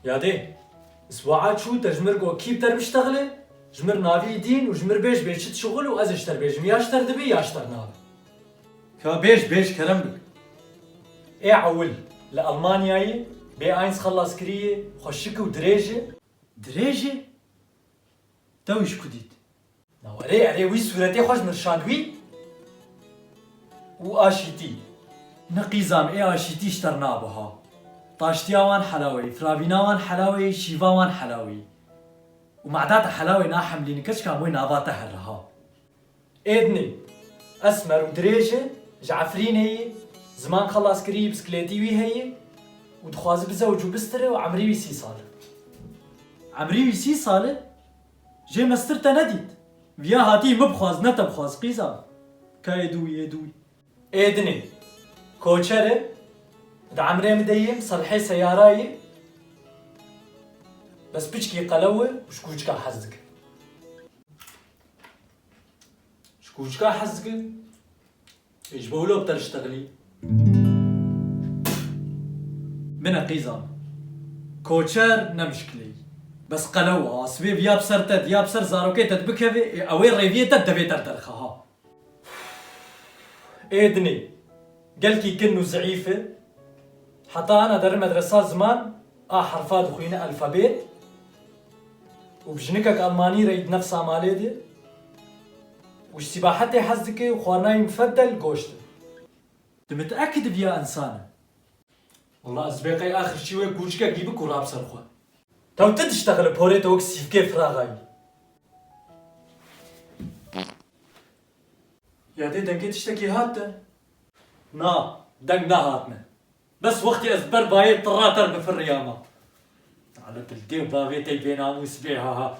يا دي اسبوعات شو تجمر جو كيف تر بشتغله جمر نافي دين وجمر بيش بيشت شغل وازشتر بيجم ياشتر دبي ياشتر نافي كا بيش كرم بك ايه عول لألمانياي بي اينس خلص كريه خوشك ودريجه دريجه تويش كديت نوري علي وي صورتي خوش مرشاندوي و آشيتي نقيزام ايه آشيتي اشترنا بها طاشتياوان حلاوي فرابيناوان حلاوي شيفاوان حلاوي ومعدات حلاوي ناحملين كش كاموي ناباته هرها ايدني اسمر ودريجه جعفرين هي زمان خلص كري بسكليتي وي هي ودخواز بزوج وبستره وعمري 6 ساله عمري 6 ساله جي مسترتا نديت فيا هاتي مبخواز نتبخواز قيزا كايدوي ايدني كوچره دا عمري مديم صلحي سياراي بس بيشكي قلوه وشكوشكا حزك شكوشكا حزك ايش بقولوا بتشتغلي من قيزام كوچر نمشكلي بس قلوه اسبيب يا بسرتد يا بسر زاروكي تدبكه اوي ريفيتا دبيتر ترخها ايدني قالكي كنو زعيفه حتى انا در مدرسة زمان حرفات خوينا الفابيت وبجنكك الماني ريد نفس عمالي دي وش سباحتي حزكي وخواناي مفضل قوشت متأكد بيا انسانة والله ازبيقي اخر شوي كوشكا جيبك وراب سرخوا تو تشتغل بوريت وك سيفكي فراغاي يا دي دنكي تشتكي هاتا نا دنك نا هاتنا بس وقتي ازبر باي طراتر بفر ياما على بلدي وبابيتي بين عموس بيها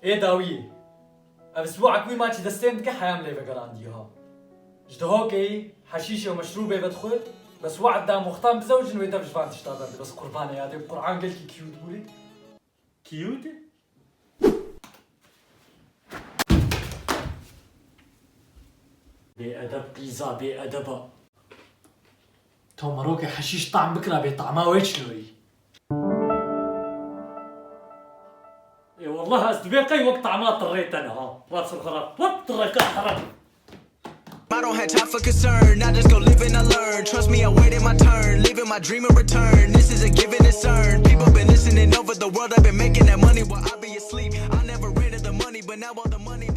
ايه داوية اسبوعك وي ماتش دستين دكا حيام لي بقرانديها جدهوكي حشيشة ومشروبة بدخل بس وعد دا مختام بزوج انو يدبش فان تشتغل بس قربانة يا دي بقرعان قلتي كيوت بولي كيوت بأدب قيزا بأدبا تو مروكي حشيش طعم بكرة بطعمه ويشلوي اي والله أصدقائي وقت طعمه طريت أنا ها راس الخراب وقت طريت حرام I don't have time for concern, I just go live and I learn. Trust me, I waited my turn, living my dream in return. This is a given concern. People been listening over the world, I've been making that money while I be asleep. I never rented the money, but now all the money